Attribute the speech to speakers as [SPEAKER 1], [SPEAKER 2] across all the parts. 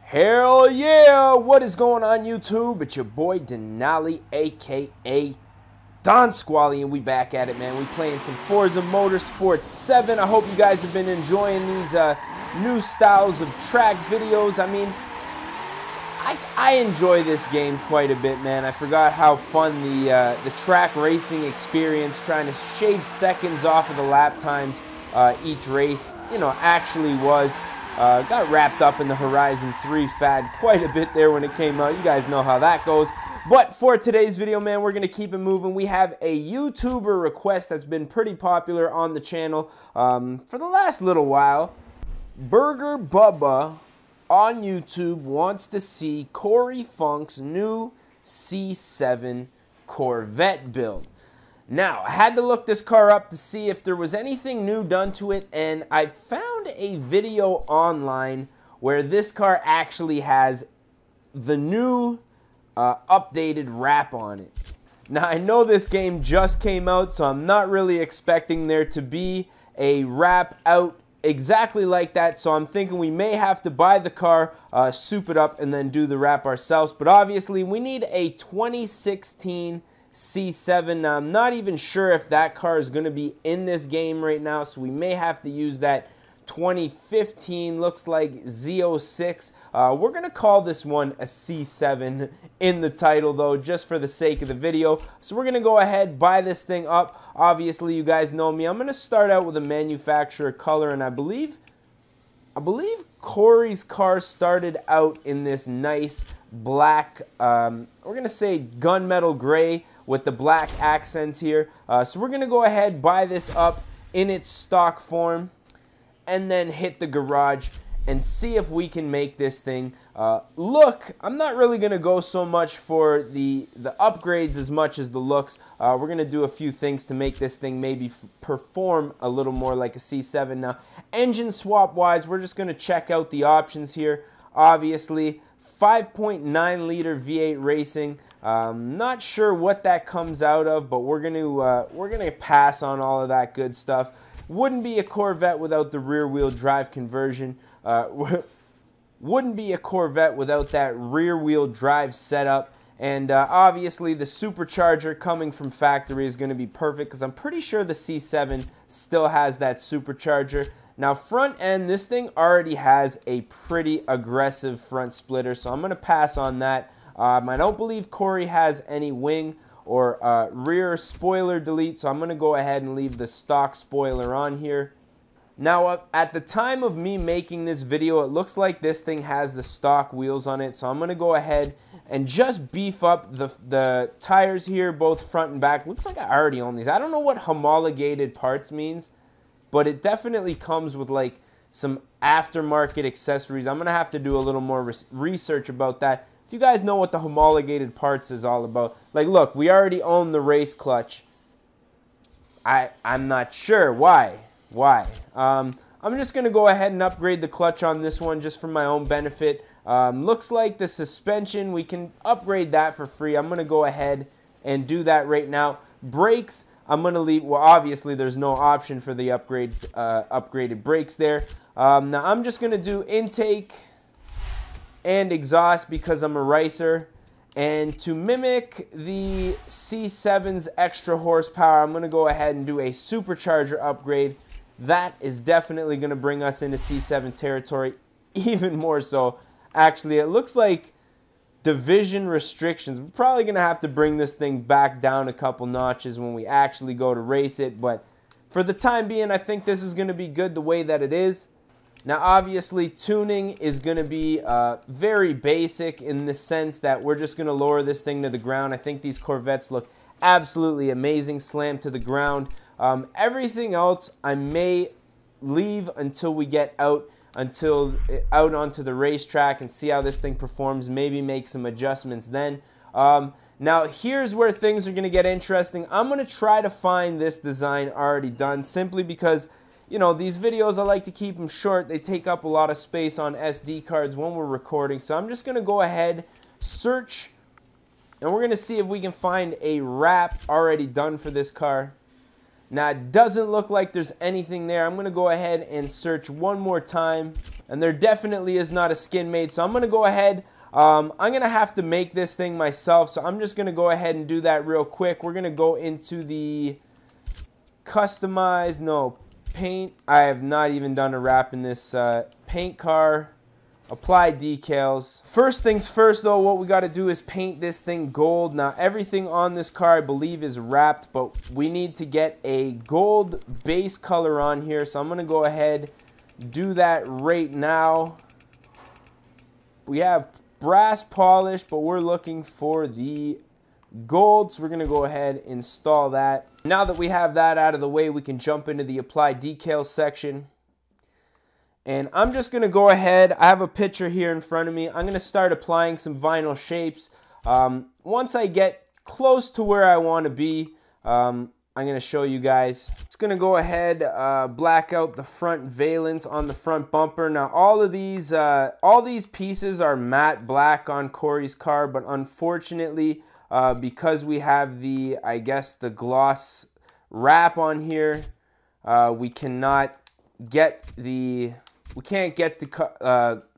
[SPEAKER 1] Hell yeah! What is going on, YouTube? It's your boy Denali, aka Don Squally, and we back at it, man. We playing some Forza Motorsport 7. I hope you guys have been enjoying these new styles of track videos. I mean, I enjoy this game quite a bit, man. I forgot how fun the track racing experience, trying to shave seconds off of the lap times each race, actually was. Got wrapped up in the Horizon 3 fad quite a bit there when it came out. You guys know how that goes. But for today's video, man, we're going to keep it moving. We have a YouTuber request that's been pretty popular on the channel for the last little while. Burger Bubba on YouTube wants to see Cory Funk's new C7 Corvette build. Now, I had to look this car up to see if there was anything new done to it, and I found a video online where this car actually has the new updated wrap on it. Now, I know this game just came out, so I'm not really expecting there to be a wrap out exactly like that, so I'm thinking we may have to buy the car, soup it up, and then do the wrap ourselves. But obviously, we need a 2016 C7. Now, I'm not even sure if that car is going to be in this game right now, so we may have to use that 2015, looks like Z06. We're going to call this one a C7 in the title, though, just for the sake of the video. So we're going to go ahead, buy this thing up. Obviously, you guys know me. I'm going to start out with a manufacturer color, and I believe Cory's car started out in this nice black, we're going to say gunmetal gray with the black accents here. So we're going to go ahead, buy this up in its stock form, and then hit the garage and see if we can make this thing look. I'm not really going to go so much for the upgrades as much as the looks. We're going to do a few things to make this thing maybe perform a little more like a C7. Now, engine swap wise, we're just going to check out the options here. Obviously, 5.9 liter V8 racing. Not sure what that comes out of, but we're gonna pass on all of that good stuff. Wouldn't be a Corvette without the rear wheel drive conversion. Wouldn't be a Corvette without that rear wheel drive setup. And obviously the supercharger coming from factory is going to be perfect, because I'm pretty sure the C7 still has that supercharger. Now, front end, this thing already has a pretty aggressive front splitter, so I'm going to pass on that. I don't believe Cory has any wing or rear spoiler delete, so I'm going to go ahead and leave the stock spoiler on here. Now, at the time of me making this video, it looks like this thing has the stock wheels on it, so I'm going to go ahead and just beef up the tires here, both front and back. Looks like I already own these. I don't know what homologated parts means, but it definitely comes with like some aftermarket accessories. I'm going to have to do a little more research about that. If you guys know what the homologated parts is all about. Like, look, we already own the race clutch. I'm not sure. Why? I'm just going to go ahead and upgrade the clutch on this one just for my own benefit. Looks like the suspension, we can upgrade that for free. I'm going to go ahead and do that right now. Brakes, I'm going to leave. Well, obviously, there's no option for the upgraded brakes there. Now, I'm just going to do intake and exhaust because I'm a racer. And to mimic the C7's extra horsepower, I'm going to go ahead and do a supercharger upgrade. That is definitely going to bring us into C7 territory, even more so. Actually, it looks like division restrictions. We're probably going to have to bring this thing back down a couple notches when we actually go to race it. But for the time being, I think this is going to be good the way that it is. Now, obviously, tuning is going to be very basic in the sense that we're just going to lower this thing to the ground. I think these Corvettes look absolutely amazing, slammed to the ground. Everything else I may leave until we get out onto the racetrack and see how this thing performs, maybe make some adjustments then. Now, here's where things are going to get interesting. I'm going to try to find this design already done, simply because, these videos, I like to keep them short. They take up a lot of space on SD cards when we're recording. So I'm just going to go ahead, search, and we're going to see if we can find a wrap already done for this car. Now, it doesn't look like there's anything there. I'm going to go ahead and search one more time. and there definitely is not a skin made. So I'm going to go ahead. I'm going to have to make this thing myself, so I'm just going to go ahead and do that real quick. We're going to go into the customize, no, paint. I have not even done a wrap in this paint car. Apply decals. First things first though, what we got to do is paint this thing gold. Now everything on this car I believe is wrapped, but we need to get a gold base color on here. So I'm going to go ahead, do that right now. We have brass polish, but we're looking for the gold, so we're going to go ahead and install that. Now that we have that out of the way, we can jump into the apply decals section. And I'm just going to go ahead, I have a picture here in front of me. I'm going to start applying some vinyl shapes. Once I get close to where I want to be, I'm going to show you guys. Just going to go ahead, black out the front valence on the front bumper. Now all these pieces are matte black on Cory's car, but unfortunately, because we have the, I guess, the gloss wrap on here, we can't get the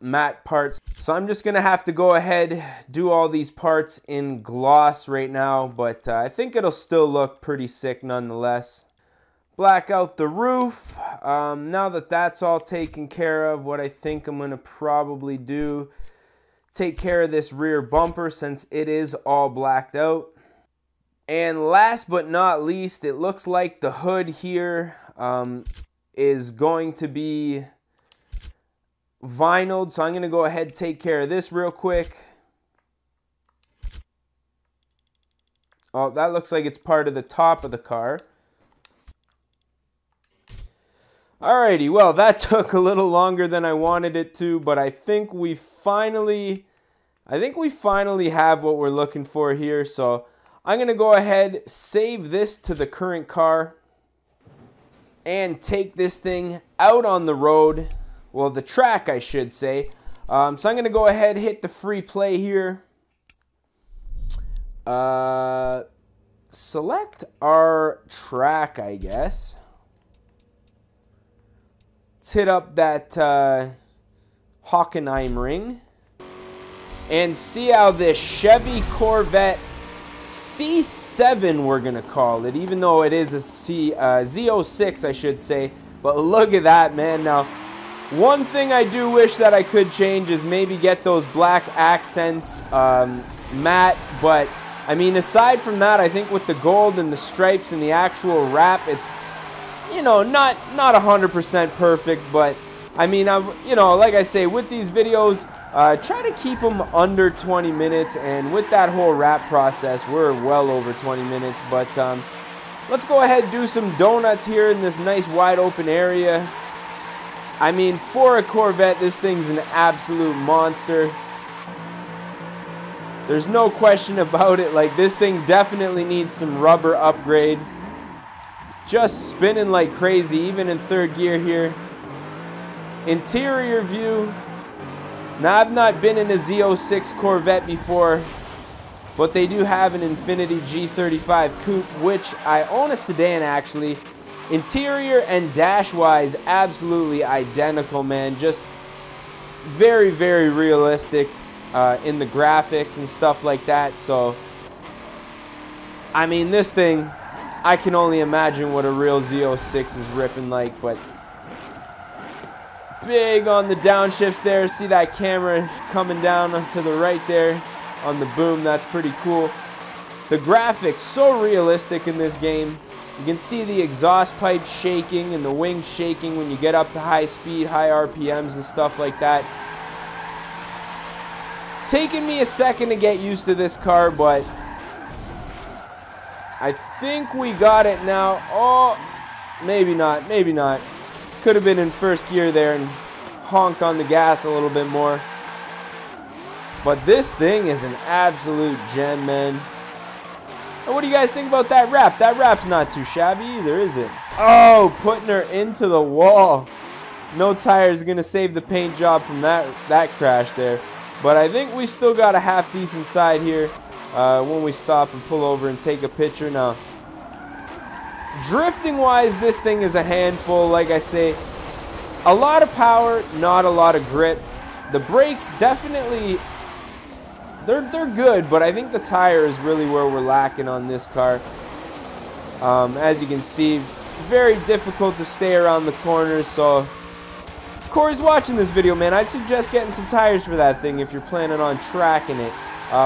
[SPEAKER 1] matte parts. So I'm just gonna have to go ahead, do all these parts in gloss right now, but I think it'll still look pretty sick nonetheless. Black out the roof. Now that that's all taken care of, what I think I'm gonna probably do, take care of this rear bumper since it is all blacked out. And last but not least, it looks like the hood here is going to be vinyled, so I'm going to go ahead and take care of this real quick. Oh, that looks like it's part of the top of the car. Alrighty, well, that took a little longer than I wanted it to, but I think we finally have what we're looking for here. So I'm going to go ahead, save this to the current car, and take this thing out on the road. Well, the track, I should say. So I'm going to go ahead, hit the free play here. Select our track, I guess. Let's hit up that Hockenheim ring and see how this Chevy Corvette C7, we're going to call it, even though it is a Z06, I should say. But look at that, man. Now, one thing I do wish that I could change is maybe get those black accents matte, but I mean, aside from that, I think with the gold and the stripes and the actual wrap, it's, you know, not 100% perfect, but I mean, you know, like I say, with these videos, try to keep them under 20 minutes, and with that whole wrap process, we're well over 20 minutes, but let's go ahead and do some donuts here in this nice wide open area. I mean, for a Corvette, this thing's an absolute monster. There's no question about it. Like, this thing definitely needs some rubber upgrade. Just spinning like crazy, even in third gear here. Interior view. Now, I've not been in a Z06 Corvette before, but they do have an Infiniti G35 Coupe, which I own a sedan, actually. Interior and dash-wise, absolutely identical, man. Just very, very realistic in the graphics and stuff like that. So, I mean, this thing, I can only imagine what a real Z06 is ripping like, but big on the downshifts there. See that camera coming down to the right there on the boom. That's pretty cool. The graphics, so realistic in this game. You can see the exhaust pipe shaking and the wings shaking when you get up to high speed, high RPMs and stuff like that. Taking me a second to get used to this car, but I think we got it now. Oh, maybe not, maybe not. Could have been in first gear there and honked on the gas a little bit more. But this thing is an absolute gem, man. And what do you guys think about that wrap? That wrap's not too shabby either, is it? Oh, putting her into the wall. No tires gonna save the paint job from that crash there. But I think we still got a half decent side here when we stop and pull over and take a picture. Now, drifting wise, this thing is a handful. Like I say, a lot of power, not a lot of grip. The brakes definitely, they're good, but I think the tire is really where we're lacking on this car. As you can see, very difficult to stay around the corners, so if Corey's watching this video, man, I'd suggest getting some tires for that thing if you're planning on tracking it,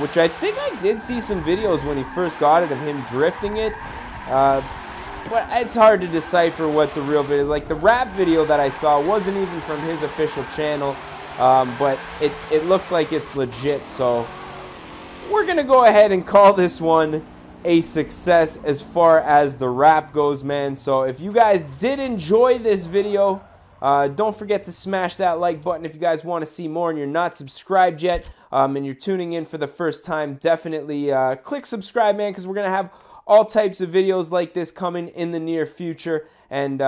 [SPEAKER 1] which I think I did see some videos when he first got it of him drifting it, but it's hard to decipher what the real video is. Like, the rap video that I saw wasn't even from his official channel, but it looks like it's legit, so we're going to go ahead and call this one a success as far as the wrap goes, man. So if you guys did enjoy this video, don't forget to smash that like button if you guys want to see more and you're not subscribed yet, and you're tuning in for the first time. Definitely click subscribe, man, because we're gonna have all types of videos like this coming in the near future. And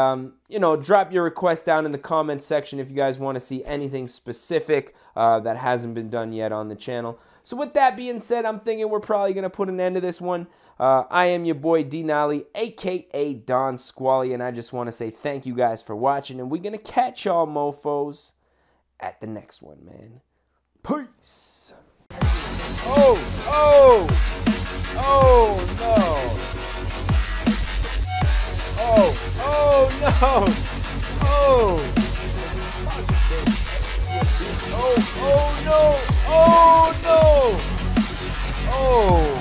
[SPEAKER 1] you know, drop your request down in the comments section if you guys want to see anything specific that hasn't been done yet on the channel. So with that being said, I'm thinking we're probably going to put an end to this one. I am your boy Denali, a.k.a. Don Squally, and I just want to say thank you guys for watching, and we're going to catch y'all mofos at the next one, man. Peace. Oh, no. Oh, no. Oh, no. Oh, no. Oh.